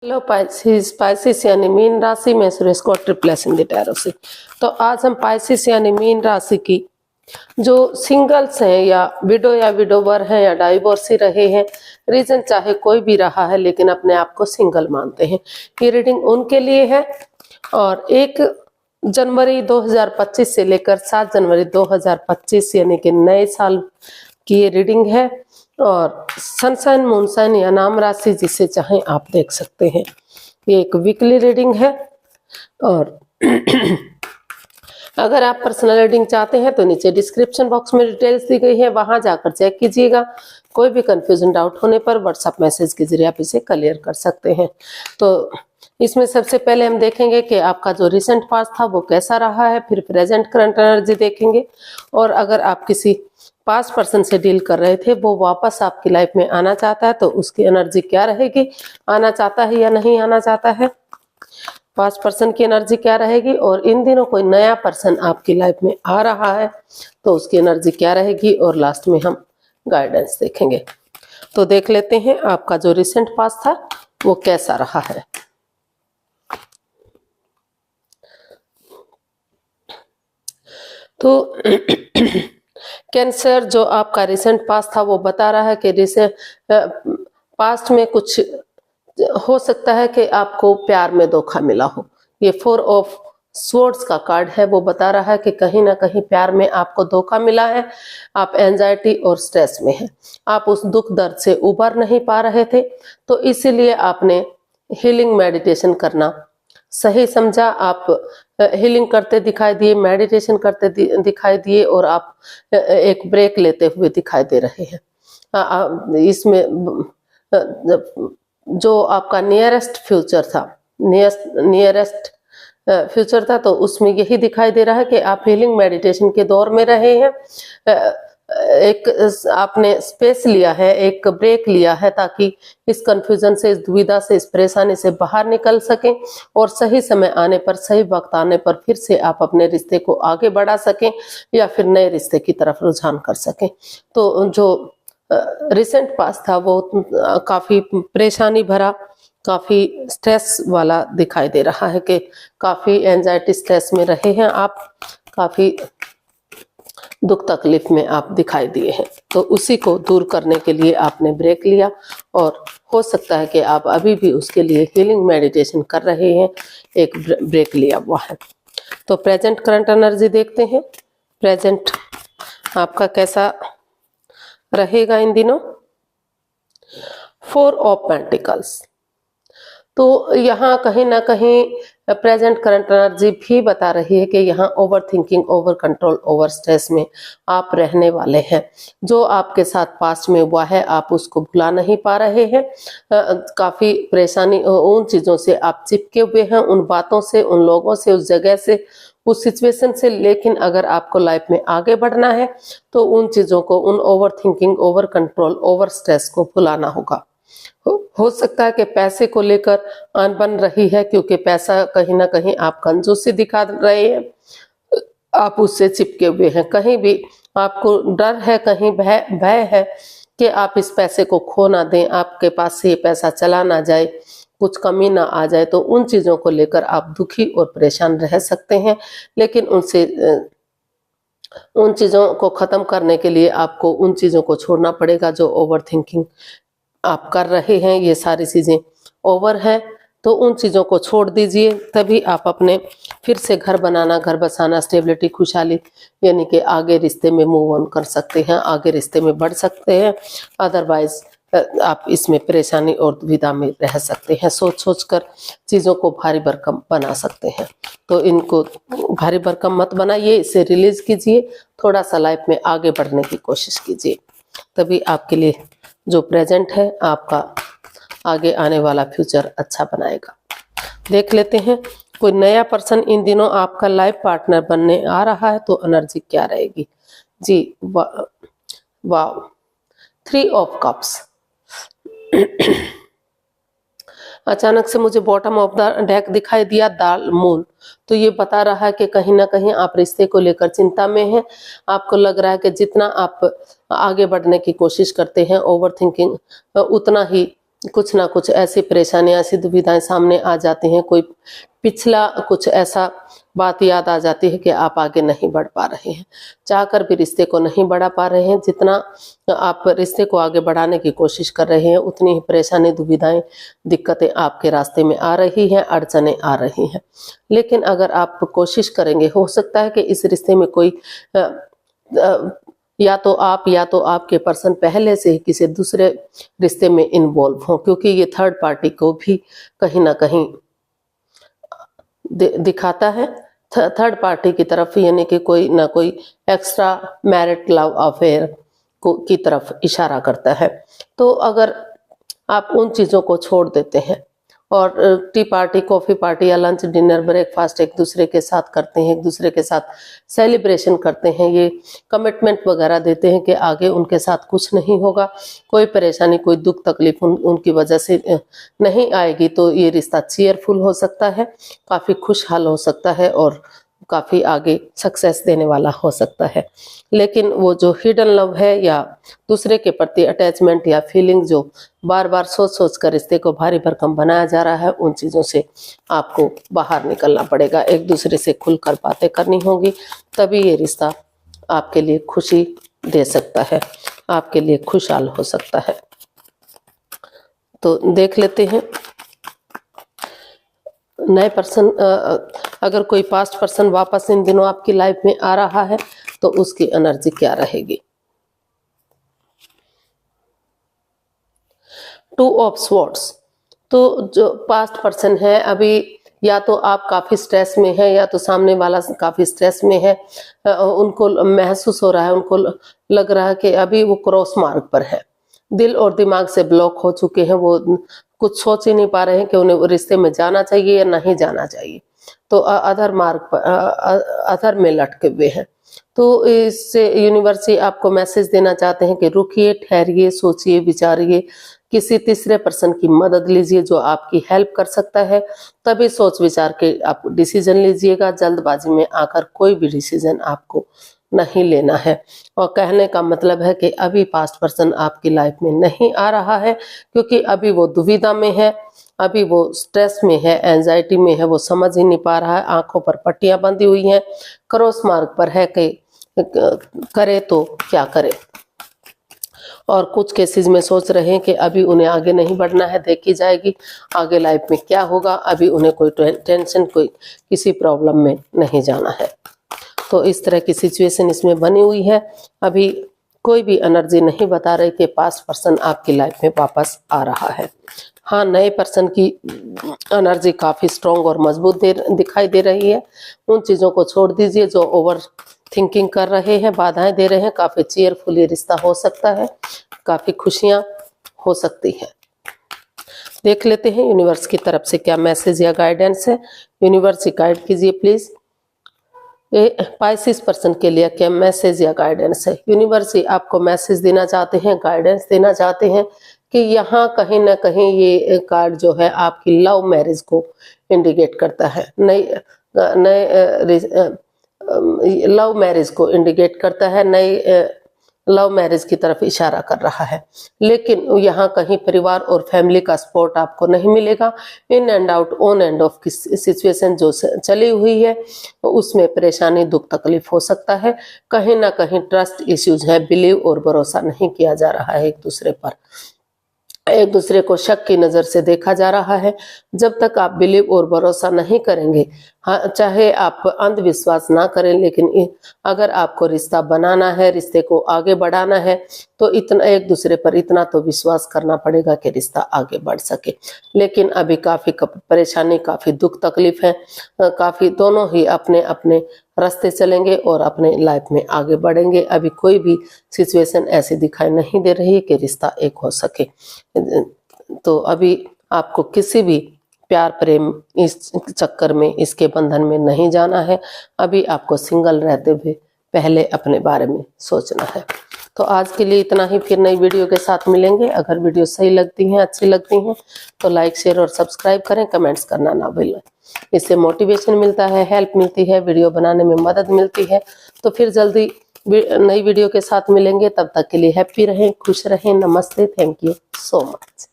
Hello Pisces यानी mean राशि में सुरेश को ट्रिप्लेस इन द टैरो से। तो आज हम पाइसिस यानी मीन राशि की जो सिंगल्स हैं या विडोवर हैं या डाइवोर्सी रहे हैं, रीजन चाहे कोई भी रहा है लेकिन अपने आप को सिंगल मानते हैं, ये रीडिंग उनके लिए है। और 1 जनवरी 2025 से लेकर 7 जनवरी 2025 यानी कि नए साल की ये रीडिंग है। और सनशाइन मूनशाइन या नाम राशि जिसे चाहें आप देख सकते हैं। ये एक वीकली रीडिंग है। और अगर आप पर्सनल रीडिंग चाहते हैं तो नीचे डिस्क्रिप्शन बॉक्स में डिटेल्स दी गई है, वहां जाकर चेक कीजिएगा। कोई भी कंफ्यूजन डाउट होने पर व्हाट्सएप मैसेज के जरिए आप इसे क्लियर कर सकते हैं। तो इसमें सबसे पहले हम देखेंगे कि आपका जो रिसेंट पास्ट था वो कैसा रहा है, फिर प्रेजेंट करंट एनर्जी देखेंगे। और अगर आप किसी पास्ट पर्सन से डील कर रहे थे, वो वापस आपकी लाइफ में आना चाहता है तो उसकी एनर्जी क्या रहेगी, आना चाहता है या नहीं आना चाहता है, पास्ट पर्सन की एनर्जी क्या रहेगी। और इन दिनों कोई नया पर्सन आपकी लाइफ में आ रहा है तो उसकी एनर्जी क्या रहेगी। और लास्ट में हम गाइडेंस देखेंगे। तो देख लेते हैं आपका जो रिसेंट पास्ट था वो कैसा रहा है। तो कैंसर, जो आपका रिसेंट पास्ट था वो बता रहा है कि रिसेंट पास्ट में कुछ हो सकता है कि आपको प्यार में धोखा मिला हो। ये 4 ऑफ स्वॉर्ड्स का कार्ड है, वो बता रहा है कि कहीं ना कहीं प्यार में आपको धोखा मिला है, आप एंजाइटी और स्ट्रेस में हैं, आप उस दुख दर्द से उबर नहीं पा रहे थे, तो इसीलिए आपने हीलिंग मेडिटेशन करना सही समझा। आप हीलिंग करते दिखाई दिए, मेडिटेशन करते दिखाई दिए और आप एक ब्रेक लेते हुए दिखाई दे रहे हैं। इसमें जो आपका नियरेस्ट फ्यूचर था तो उसमें यही दिखाई दे रहा है कि आप हीलिंग मेडिटेशन के दौर में रहे हैं। एक आपने स्पेस लिया है, एक ब्रेक लिया है ताकि इस कंफ्यूजन से, इस दुविधा से, इस परेशानी से बाहर निकल सकें और सही समय आने पर, सही वक्त आने पर फिर से आप अपने रिश्ते को आगे बढ़ा सकें या फिर नए रिश्ते की तरफ रुझान कर सकें। तो जो रिसेंट पास्ट था वो काफी परेशानी भरा, काफी स्ट्रेस वाला दिखाई दे रहा है कि काफी एंजाइटी स्ट्रेस में रहे हैं आप, काफी दुख तकलीफ में आप दिखाई दिए हैं। तो उसी को दूर करने के लिए आपने ब्रेक लिया और हो सकता है कि आप अभी भी उसके लिए हीलिंग मेडिटेशन कर रहे हैं, एक ब्रेक लिया हुआ है। तो प्रेजेंट करंट एनर्जी देखते हैं, प्रेजेंट आपका कैसा रहेगा इन दिनों। 4 ऑफ पेंटिकल्स, तो यहाँ कहीं ना कहीं प्रेजेंट करंट एनर्जी भी बता रही है कि यहाँ over thinking, over control, over stress में आप रहने वाले हैं। जो आपके साथ पास्ट में हुआ है आप उसको भुला नहीं पा रहे हैं। काफी परेशानी, उन चीजों से आप चिपके हुए हैं, उन बातों से, उन लोगों से, उस जगह से, उस सिचुएशन से। लेकिन अगर आपको लाइफ में आगे बढ़ना है तो उन चीजों को, उन over thinking, over control, over stress को भुलाना होगा। हो सकता है कि पैसे को लेकर अनबन रही है, क्योंकि पैसा कहीं ना कहीं आप कंजूसी दिखा रहे हैं, आप उससे चिपके हुए हैं। कहीं भी आपको डर है, कहीं भय है कि आप इस पैसे को खो ना दें, आपके पास से ये पैसा चला ना जाए, कुछ कमी ना आ जाए। तो उन चीजों को लेकर आप दुखी और परेशान रह सकते हैं। लेकिन उन चीजों को खत्म करने के लिए आपको उन चीजों को छोड़ना पड़ेगा जो ओवर थिंकिंग आप कर रहे हैं। ये सारी चीजें ओवर है, तो उन चीजों को छोड़ दीजिए, तभी आप अपने फिर से घर बनाना, घर बसाना, स्टेबिलिटी, खुशहाली यानी कि आगे रिश्ते में मूव ऑन कर सकते हैं, आगे रिश्ते में बढ़ सकते हैं। अदरवाइज आप इसमें परेशानी और दुविधा में रह सकते हैं, सोच सोच कर चीज़ों को भारी भरकम बना सकते हैं। तो इनको भारी भरकम मत बनाइए, इसे रिलीज कीजिए, थोड़ा सा लाइफ में आगे बढ़ने की कोशिश कीजिए, तभी आपके लिए जो प्रेजेंट है आपका आगे आने वाला फ्यूचर अच्छा बनाएगा। देख लेते हैं कोई नया पर्सन इन दिनों आपका लाइफ पार्टनर बनने आ रहा है तो एनर्जी क्या रहेगी जी। वाव, 3 ऑफ कप्स। अचानक से मुझे बॉटम ऑफ द डेक दिखाई दिया, द मून। तो ये बता रहा है कि कहीं ना कहीं आप रिश्ते को लेकर चिंता में हैं। आपको लग रहा है कि जितना आप आगे बढ़ने की कोशिश करते हैं, ओवर थिंकिंग, उतना ही कुछ ना कुछ ऐसी परेशानियां, ऐसी दुविधाएं सामने आ जाती हैं, कोई पिछला कुछ ऐसा बात याद आ जाती है कि आप आगे नहीं बढ़ पा रहे हैं, चाहकर भी रिश्ते को नहीं बढ़ा पा रहे हैं। जितना आप रिश्ते को आगे बढ़ाने की कोशिश कर रहे हैं, उतनी ही परेशानी, दुविधाएं, दिक्कतें आपके रास्ते में आ रही हैं, अड़चनें आ रही हैं। लेकिन अगर आप कोशिश करेंगे, हो सकता है कि इस रिश्ते में कोई या तो आप या तो आपके पर्सन पहले से ही किसी दूसरे रिश्ते में इन्वॉल्व हों, क्योंकि ये थर्ड पार्टी को भी कहीं ना कहीं दिखाता है थर्ड पार्टी की तरफ, यानी कि कोई ना कोई एक्स्ट्रा मैरिट लव अफेयर की तरफ इशारा करता है। तो अगर आप उन चीज़ों को छोड़ देते हैं और टी पार्टी, कॉफ़ी पार्टी या लंच, डिनर, ब्रेकफास्ट एक दूसरे के साथ करते हैं, एक दूसरे के साथ सेलिब्रेशन करते हैं, ये कमिटमेंट वगैरह देते हैं कि आगे उनके साथ कुछ नहीं होगा, कोई परेशानी, कोई दुख तकलीफ उनकी वजह से नहीं आएगी, तो ये रिश्ता चीयरफुल हो सकता है, काफ़ी खुशहाल हो सकता है और काफ़ी आगे सक्सेस देने वाला हो सकता है। लेकिन वो जो हिडन लव है या दूसरे के प्रति अटैचमेंट या फीलिंग जो बार बार सोच सोच कर रिश्ते को भारी भरकम बनाया जा रहा है, उन चीज़ों से आपको बाहर निकलना पड़ेगा, एक दूसरे से खुलकर बातें करनी होगी, तभी ये रिश्ता आपके लिए खुशी दे सकता है, आपके लिए खुशहाल हो सकता है। तो देख लेते हैं नए पर्सन, अगर कोई पास्ट पर्सन वापस इन दिनों आपकी लाइफ में आ रहा है तो उसकी एनर्जी क्या रहेगी। 2 ऑफ स्वॉर्ड्स, तो जो पास्ट पर्सन है, अभी या तो आप काफ़ी स्ट्रेस में है या तो सामने वाला काफ़ी स्ट्रेस में है, उनको महसूस हो रहा है, उनको लग रहा है कि अभी वो क्रॉस मार्ग पर है, दिल और दिमाग से ब्लॉक हो चुके हैं, वो कुछ सोच ही नहीं पा रहे हैं कि उन्हें रिश्ते में जाना चाहिए या नहीं जाना चाहिए, तो अधर मार्ग पर, अधर में लटके हुए हैं। तो इससे यूनिवर्स आपको मैसेज देना चाहते हैं कि रुकिए, ठहरिए, सोचिए, विचारिए, किसी तीसरे पर्सन की मदद लीजिए जो आपकी हेल्प कर सकता है, तभी सोच विचार के आप डिसीजन लीजिएगा। जल्दबाजी में आकर कोई भी डिसीजन आपको नहीं लेना है। और कहने का मतलब है कि अभी पास्ट पर्सन आपकी लाइफ में नहीं आ रहा है, क्योंकि अभी वो दुविधा में है, अभी वो स्ट्रेस में है, एंजाइटी में है, वो समझ ही नहीं पा रहा है, आंखों पर पट्टियां बंधी हुई हैं, क्रॉस मार्ग पर है कि करे तो क्या करे। और कुछ केसेस में सोच रहे हैं कि अभी उन्हें आगे नहीं बढ़ना है, देखी जाएगी आगे लाइफ में क्या होगा, अभी उन्हें कोई टेंशन, कोई किसी प्रॉब्लम में नहीं जाना है। तो इस तरह की सिचुएशन इसमें बनी हुई है। अभी कोई भी एनर्जी नहीं बता रही कि पास्ट पर्सन आपकी लाइफ में वापस आ रहा है। हाँ, नए पर्सन की एनर्जी काफ़ी स्ट्रॉन्ग और मजबूत दिखाई दे रही है। उन चीज़ों को छोड़ दीजिए जो ओवर थिंकिंग कर रहे हैं, बाधाएं दे रहे हैं। काफ़ी चीयरफुल ये रिश्ता हो सकता है, काफ़ी खुशियाँ हो सकती है। देख लेते हैं यूनिवर्स की तरफ से क्या मैसेज या गाइडेंस है। यूनिवर्स गाइड कीजिए प्लीज़। पाइसिस पर्सन के लिए क्या मैसेज या गाइडेंस है। यूनिवर्स आपको मैसेज देना चाहते हैं, गाइडेंस देना चाहते हैं कि यहाँ कहीं ना कहीं ये कार्ड जो है आपकी लव मैरिज को इंडिकेट करता है, नए लव मैरिज को इंडिकेट करता है, नई लव मैरिज की तरफ इशारा कर रहा है। लेकिन यहाँ कहीं परिवार और फैमिली का सपोर्ट आपको नहीं मिलेगा। In and out, on end of की सिचुएशन जो चली हुई है उसमें परेशानी, दुख, तकलीफ हो सकता है। कहीं ना कहीं ट्रस्ट इश्यूज है, बिलीव और भरोसा नहीं किया जा रहा है एक दूसरे पर, एक दूसरे को शक की नज़र से देखा जा रहा है। जब तक आप बिलीव और भरोसा नहीं करेंगे, हाँ, चाहे आप अंधविश्वास ना करें, लेकिन अगर आपको रिश्ता बनाना है, रिश्ते को आगे बढ़ाना है, तो इतना एक दूसरे पर इतना तो विश्वास करना पड़ेगा कि रिश्ता आगे बढ़ सके। लेकिन अभी काफ़ी परेशानी, काफ़ी दुख तकलीफ है, काफ़ी दोनों ही अपने अपने रास्ते चलेंगे और अपने लाइफ में आगे बढ़ेंगे। अभी कोई भी सिचुएशन ऐसी दिखाई नहीं दे रही कि रिश्ता एक हो सके। तो अभी आपको किसी भी प्यार प्रेम इस चक्कर में, इसके बंधन में नहीं जाना है। अभी आपको सिंगल रहते हुए पहले अपने बारे में सोचना है। तो आज के लिए इतना ही, फिर नई वीडियो के साथ मिलेंगे। अगर वीडियो सही लगती हैं, अच्छी लगती हैं तो लाइक, शेयर और सब्सक्राइब करें, कमेंट्स करना ना भूलें। इससे मोटिवेशन मिलता है, हेल्प मिलती है, वीडियो बनाने में मदद मिलती है। तो फिर जल्दी नई वीडियो के साथ मिलेंगे। तब तक के लिए हैप्पी रहें, खुश रहें। नमस्ते, थैंक यू सो मच।